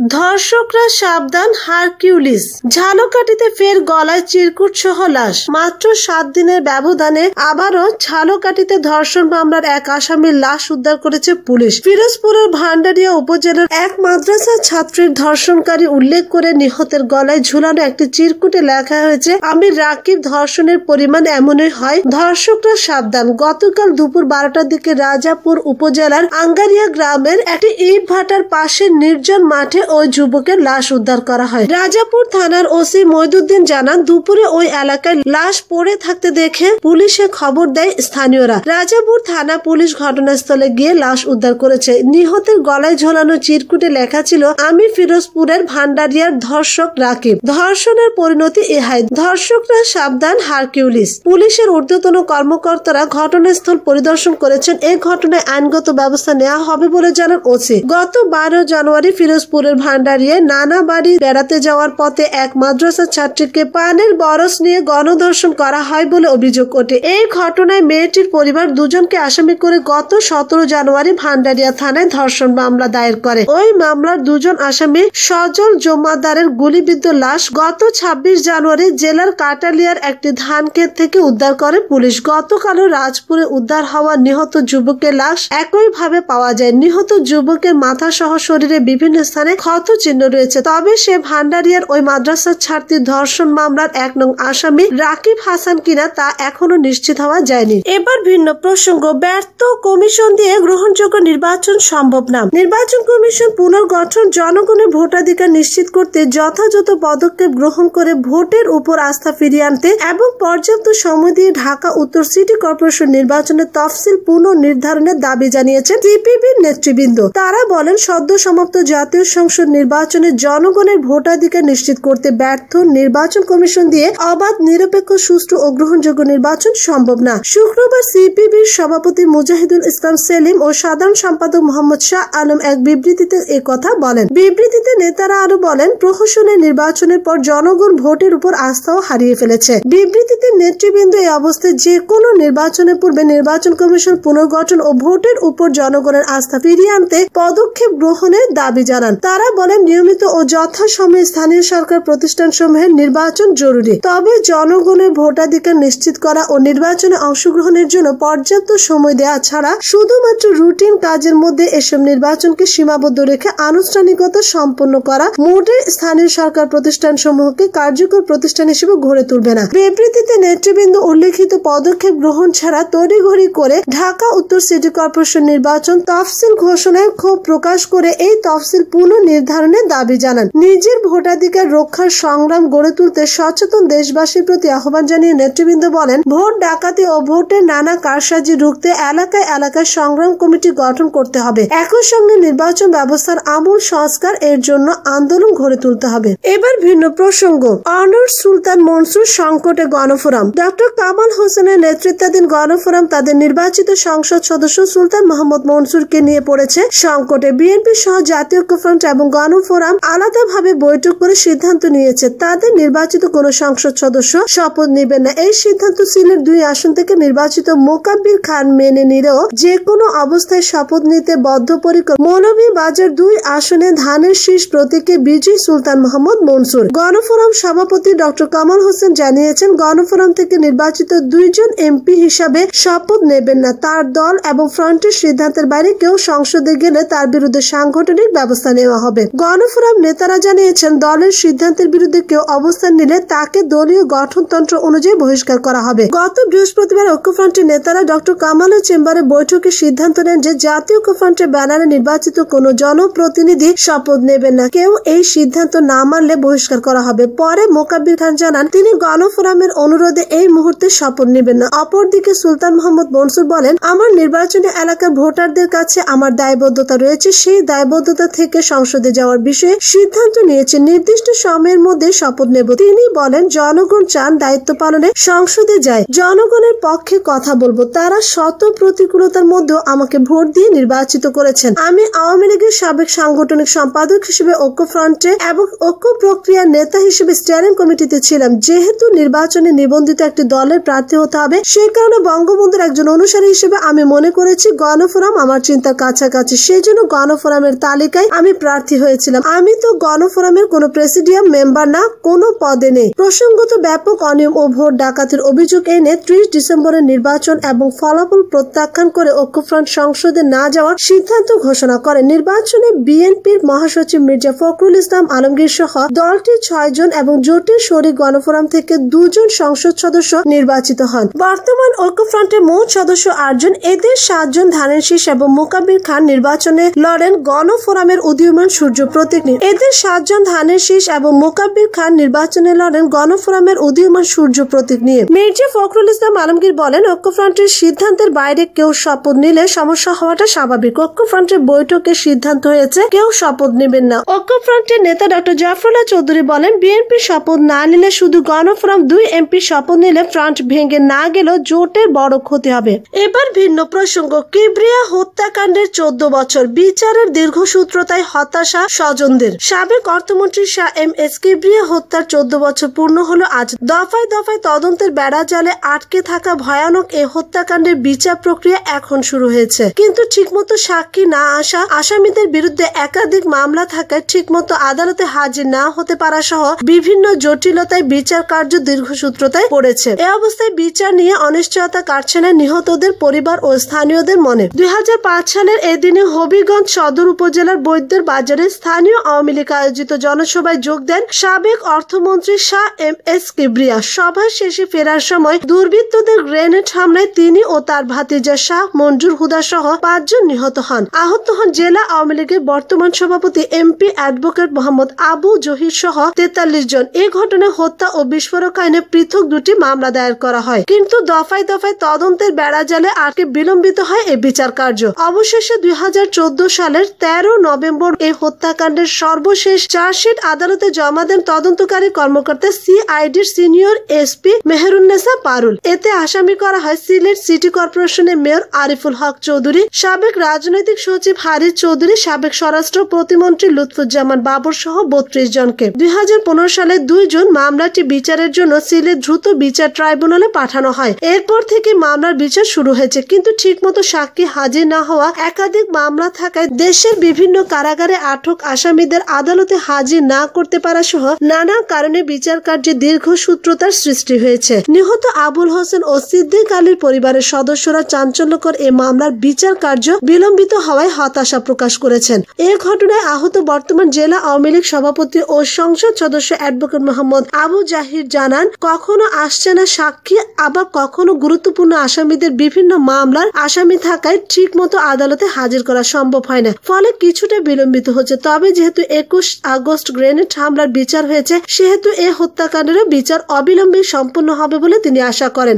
ধর্ষকরা সাবধান, হারকিউলিস। ঝালকাঠিতে ফের গলায় চিরকুট সহ লাশ। মাত্র 7 দিনের ব্যবধানে আবারও ঝালকাঠিতে ধর্ষণ মামলার এক আসামির লাশ উদ্ধার করেছে পুলিশ। ফিরোজপুরের ভান্ডারিয়া উপজেলার এক মাদ্রাসা ছাত্রীর ধর্ষণকারী উল্লেখ করে নিহতের গলায় ঝুলানো একটি চিরকুটে লেখা হয়েছে, আমি রাকিব। ধর্ষণের পরিমাণ এমনই হয়, ধর্ষকরা সাবধান। গতকাল দুপুর 12টার দিকে রাজাপুর উপজেলার আঙ্গারিয়া গ্রামের একটি ইট ভাটার পাশে নির্জন মাঠে ওই যুবকের লাশ উদ্ধার করা হয়। রাজাপুর থানার ওসি মইদুদ্দিন জানান, দুপুরে ওই এলাকায় লাশ পড়ে থাকতে দেখে পুলিশে খবর দেয় স্থানীয়রা। রাজাপুর থানা পুলিশ ঘটনাস্থলে গিয়ে লাশ উদ্ধার করেছে। নিহতের গলায় ঝোলানো চিরকুটে লেখা ছিল, আমি ফিরোজপুরের ভান্ডারিয়ার ধর্ষক রাকিব। ধর্ষণের পরিণতি এহাই, ধর্ষকরা সাবধান, হারকিউলিস। পুলিশের ঊর্ধ্বতন কর্মকর্তারা ঘটনাস্থল পরিদর্শন করেছেন। এই ঘটনায় আইনগত ব্যবস্থা নেওয়া হবে বলে জানান ওসি। গত 12 জানুয়ারি ফিরোজপুরের ভান্ডারিয়ায় নানা বাড়ি বেড়াতে যাওয়ার পথে এক মাদ্রাসা ছাত্রীকে পানের বরস নিয়ে গণধর্ষণ করা হয় বলে অভিযোগ ওঠে। এই ঘটনায় মেয়েটির পরিবার দুজনকে আসামি করে গত 17 জানুয়ারি ভান্ডারিয়া থানায় ধর্ষণ মামলা দায়ের করে। ওই মামলার দুজন আসামি সজল জমাদারের গুলিবিদ্ধ লাশ গত 26 জানুয়ারি জেলার কাটালিয়ার একটি ধান ক্ষেত থেকে উদ্ধার করে পুলিশ। গতকালও রাজপুরে উদ্ধার হওয়া নিহত যুবকের লাশ একইভাবে পাওয়া যায়। নিহত যুবকের মাথা সহ শরীরে বিভিন্ন স্থানে ক্ষত চিহ্ন রয়েছে। তবে সে ভান্ডারিয়ার ওই মাদ্রাসার ছাত্রীর ধর্ষণ মামলার 1 নং আসামি রাকিব হাসান কিনা তা এখনো নিশ্চিত হওয়া যায়নি। এবার ভিন্ন প্রসঙ্গ, ব্যর্থ কমিশন দিয়ে গ্রহণযোগ্য নির্বাচন সম্ভব না। নির্বাচন কমিশন পুনর্গঠন জনগণের ভোটাধিকার নিশ্চিত করতে যথাযথ পদক্ষেপ গ্রহণ করে ভোটের উপর আস্থা ফিরিয়ে আনতে এবং পর্যাপ্ত সময় দিয়ে ঢাকা উত্তর সিটি কর্পোরেশন নির্বাচনের তফসিল পুনর্নির্ধারণের দাবি জানিয়েছেন সিপিবির নেতৃবৃন্দ। তারা বলেন, সদ্য সমাপ্ত জাতীয় সংসদ নির্বাচনে জনগণের ভোটাধিকার নিশ্চিত করতে ব্যর্থ নির্বাচন কমিশন দিয়ে অবাধ, নিরপেক্ষ, সুষ্ঠু ও গ্রহণযোগ্য নির্বাচন সম্ভব না। শুক্রবার সিপিবির সভাপতি মুজাহিদুল ইসলাম সেলিম ও সাধারণ সম্পাদক মোহাম্মদ শাহ আলম এক বিবৃতিতে একথা বলেন। বিবৃতিতে নেতারা আরো বলেন, প্রহসনের নির্বাচনের পর জনগণ ভোটের উপর আস্থাও হারিয়ে ফেলেছে। বিবৃতিতে নেতৃবৃন্দ এই অবস্থায় যে কোনো নির্বাচনের পূর্বে নির্বাচন কমিশন পুনর্গঠন ও ভোটের উপর জনগণের আস্থা ফিরিয়ে আনতে পদক্ষেপ গ্রহণের দাবি জানান। তারা বলেন, নিয়মিত ও যথাসময়ে স্থানীয় সরকার প্রতিষ্ঠানসমূহের নির্বাচন জরুরি। তবে জনগণের ভোটাধিকার নিশ্চিত করা ও নির্বাচনে অংশগ্রহণের জন্য পর্যাপ্ত সময় দেওয়া ছাড়া শুধুমাত্র রুটিন কাজের মধ্যে এসব নির্বাচনকে সীমাবদ্ধ রেখে আনুষ্ঠানিকতা সম্পন্ন করা মোটেই স্থানীয় সরকার প্রতিষ্ঠানসমূহকে কার্যকর প্রতিষ্ঠান হিসেবে গড়ে তুলবে না। বিবৃতিতে নেতৃবৃন্দ উল্লেখিত পদক্ষেপ গ্রহণ ছাড়া তড়িঘড়ি করে ঢাকা উত্তর সিটি কর্পোরেশন নির্বাচন তফসিল ঘোষণায় ক্ষোভ প্রকাশ করে এই তফসিল পুনর্নির্ধারণের দাবি জানান। নিজের ভোটাধিকার রক্ষার সংগ্রাম গড়ে তুলতে সচেতন দেশবাসীর প্রতি আহ্বান জানিয়ে নেতৃবৃন্দ বলেন, ভোট ডাকাতি ও ভোটের নানা কারসাজি রুখতে এলাকায় এলাকায় সংগ্রাম কমিটি গঠন করতে হবে। একই সঙ্গে নির্বাচন ব্যবস্থার আমূল সংস্কার এর জন্য আন্দোলন গড়ে তুলতে হবে। এবার ভিন্ন প্রসঙ্গ, অনার্স সুলতান মনসুর সংকটে গণফোরাম। ডক্টর কামাল হোসেনের নেতৃত্বাধীন গণফোরাম তাদের নির্বাচিত সংসদ সদস্য সুলতান মোহাম্মদ মনসুরকে নিয়ে পড়েছে সংকটে। বিএনপি সহ জাতীয় ঐক্যফ্রন্ট এবং গণফোরাম আলাদাভাবে বৈঠক করে সিদ্ধান্ত নিয়েছে তাদের নির্বাচিত কোন সংসদ সদস্য শপথ নেবেন না। এই সিদ্ধান্ত সিলেট 2 আসন থেকে নির্বাচিত মোকাব্বির খান মেনে নিলেও যে কোনো অবস্থায় শপথ নিতে বদ্ধপরিকর। মৌলভীবাজার 2 আসনে ধানের শীষ প্রতীকে বিজয়ী সুলতান মোহাম্মদ মনসুর। গণফোরাম সভাপতি ডক্টর কামাল হোসেন জানিয়েছেন, গণফোরাম থেকে নির্বাচিত 2 জন এমপি হিসাবে শপথ নেবেন না। তার দল এবং ফ্রন্টের সিদ্ধান্তের বাইরে কেউ সংসদে গেলে তার বিরুদ্ধে সাংগঠনিক ব্যবস্থা নেওয়া হবে। গণফোরাম নেতারা জানিয়েছেন, দলের সিদ্ধান্তের বিরুদ্ধে কেউ অবস্থান নিলে তাকে দলীয় গঠনতন্ত্র অনুযায়ী বহিষ্কার করা হবে। গত বৃহস্পতিবার ঐক্যফ্রন্টের নেতারা ডক্টর কামালের চেম্বারে বৈঠকে সিদ্ধান্ত নেন যে জাতীয় ঐক্যফ্রন্টের ব্যানারে নির্বাচিত কোন জনপ্রতিনিধি শপথ নেবেন না। কেউ এই সিদ্ধান্ত না মানলে বহিষ্কার করা হবে। পরে মোকাব্বির খান জানান, তিনি গণফোরামের অনুরোধে এই মুহূর্তে শপথ নেবেন না। অপরদিকে সুলতান মোহাম্মদ মনসুর বলেন, আমার নির্বাচনী এলাকার ভোটারদের কাছে আমার দায়বদ্ধতা রয়েছে। সেই দায়বদ্ধতা থেকে সংসদে যাওয়ার বিষয়ে সিদ্ধান্ত নিয়েছে। নির্দিষ্ট সময়ের মধ্যে শপথ নেব। তিনি বলেন, জনগণ চান দায়িত্ব পালনে সংসদে যায়, জনগণের পক্ষে কথা বলবো। তারা শত প্রতিকূলতার মধ্যেও আমাকে ভোট দিয়ে নির্বাচিত করেছেন। আমি আওয়ামী লীগের সাবেক সাংগঠনিক সম্পাদক হিসেবে ঐক্যফ্রন্টে এবং ঐক্য প্রক্রিয়ার নেতা হিসেবে স্টিয়ারিং কমিটিতে ছিলাম। যেহেতু নির্বাচনে নিবন্ধিত একটি দলের প্রার্থী হতে হবে, সে কারণে বঙ্গবন্ধুর একজন অনুসারী হিসেবে আমি মনে করেছি গণফোরাম আমার চিন্তার কাছাকাছি। সেজন্য গণফোরামের তালিকায় আমি প্রার্থী প্রার্থী হয়েছিলাম। আমি তো গণফোরামের কোনো প্রেসিডিয়াম মেম্বার না, কোনো পদে নেই। প্রসঙ্গত ব্যাপক অনিয়ম ও ভোট ডাকাতির অভিযোগ এনে 30 ডিসেম্বরের নির্বাচন এবং ফলাফল প্রত্যাখ্যান করে ঐক্যফ্রন্ট সংসদে না যাওয়ার সিদ্ধান্ত ঘোষণা করে। নির্বাচনে বিএনপির মহাসচিব মির্জা ফখরুল ইসলাম আলমগীর সহ দলটির 6 জন এবং জোটের শরিক গণফোরাম থেকে 2 জন সংসদ সদস্য নির্বাচিত হন। বর্তমান ঐক্যফ্রন্টের মোট সদস্য 8 জন। এদের 7 জন ধানের শীষ এবং মোকাব্বির খান নির্বাচনে লড়েন গণফোরামের উদীয়মান সূর্য প্রতীক নিয়ে। এদের 7 জন ধানের শীষ এবং মোকাব্বির খান নির্বাচনে লড়েন গণফোরামের উদীয়মান সূর্য প্রতীক নিয়ে। মির্জা ফখরুল ইসলাম আলমগীর বলেন, ঐক্যফ্রন্টের সিদ্ধান্তের বাইরে কেউ শপথ নিলে সমস্যা হওয়াটা স্বাভাবিক। ঐক্যফ্রন্টের বৈঠকে সিদ্ধান্ত হয়েছে কেউ শপথ নেবেন না। ঐক্যফ্রন্টের নেতা ডক্টর জাফরুল্লাহ চৌধুরী বলেন, বিএনপি শপথ না নিলে শুধু গণফোরাম 2 এমপি শপথ নিলে ফ্রন্ট ভেঙে না গেলেও জোটের বড় ক্ষতি হবে। এবার ভিন্ন প্রসঙ্গ। কিবরিয়া হত্যাকাণ্ডের 14 বছর বিচারের দীর্ঘসূত্রতায় হতাশা স্বজনদের। সাবেক অর্থমন্ত্রী শাহ এম এস কিবরিয়া হত্যার 14 বছর পূর্ণ হলো আজ। দফায় দফায় তদন্তের বেড়া জালে আটকে থাকা ভয়ানক এই হত্যাকাণ্ডের বিচার প্রক্রিয়া এখন শুরু হয়েছে, কিন্তু ঠিকমতো সাক্ষী না আসা, আসামিদের বিরুদ্ধে একাধিক মামলা থাকায় ঠিকমতো আদালতে হাজির না হতে পারা সহ বিভিন্ন জটিলতায় বিচার কার্য দীর্ঘসূত্রতায় পড়েছে। এ অবস্থায় বিচার নিয়ে অনিশ্চয়তা কাটছে না নিহতদের পরিবার ও স্থানীয়দের মনে। 2005 সালের এদিনে হবিগঞ্জ সদর উপজেলার বৈদ্যের বাজারে স্থানীয় আওয়ামী লীগ আয়োজিত জনসভায় যোগ দেন সাবেক অর্থমন্ত্রী শাহ এম এস কিবরিয়া। সভা শেষে ফেরার সময় দুর্বৃত্তদের গ্রেনেড হামলায় তিনি ও তার ভাতিজা শাহ মঞ্জুর হুদা সহ 5 জন নিহত হন। আহত হন জেলা আওয়ামী লীগের বর্তমান সভাপতি এমপি অ্যাডভোকেট মোহাম্মদ আবু জহির সহ 43 জন। এই ঘটনায় হত্যা ও বিস্ফোরক আইনে পৃথক 2টি মামলা দায়ের করা হয়, কিন্তু দফায় দফায় তদন্তের বেড়া জালে আটকে বিলম্বিত হয় এই বিচার কার্য। অবশেষে 2014 সালের 13 নভেম্বর এই হত্যাকাণ্ডের সর্বশেষ চার্জশিট আদালতে জমা দেন তদন্তকারী কর্মকর্তা সিআইডির সিনিয়র এসপি মেহেরুন্নেসা পারুল। এতে আসামি করা হয় সিলেট সিটি কর্পোরেশনের মেয়র আরিফুল হক চৌধুরী, সাবেক রাজনৈতিক সচিব হারিস চৌধুরী, সাবেক স্বরাষ্ট্র প্রতিমন্ত্রী লুৎফুজ্জামান বাবর সহ 32 জনকে। 2015 সালে 2 জুন মামলাটি বিচারের জন্য সিলেট দ্রুত বিচার ট্রাইব্যুনালে পাঠানো হয়। এরপর থেকে মামলার বিচার শুরু হয়েছে, কিন্তু ঠিকমতো সাক্ষী হাজির না হওয়া, একাধিক মামলা থাকায় দেশের বিভিন্ন কারাগারে আটক আসামিদের আদালতে হাজির না করতে পারা সহ নানা কারণে বিচার কার্যে দীর্ঘসূত্রতার সৃষ্টি হয়েছে। নিহত আবুল হোসেন ও সিদ্দিক আলীর পরিবারের সদস্যরা চাঞ্চল্যকর এই মামলার বিচার কার্য বিলম্বিত হওয়ায় হতাশা প্রকাশ করেছেন। এই ঘটনায় আহত বর্তমান জেলা আওয়ামী লীগ সভাপতি ও সংসদ সদস্য অ্যাডভোকেট মোহাম্মদ আবু জাহির জানান, কখনো আসছে না সাক্ষী, আবার কখনো গুরুত্বপূর্ণ আসামিদের বিভিন্ন মামলার আসামি থাকায় ঠিক মতো আদালতে হাজির করা সম্ভব হয় না, ফলে কিছুটা বিলম্বিত হচ্ছে। তবে যেহেতু 21 আগস্ট গ্রেনেড হামলার বিচার হয়েছে, সেহেতু এই হত্যাকাণ্ডের বিচার অবিলম্বে সম্পন্ন হবে বলে তিনি আশা করেন।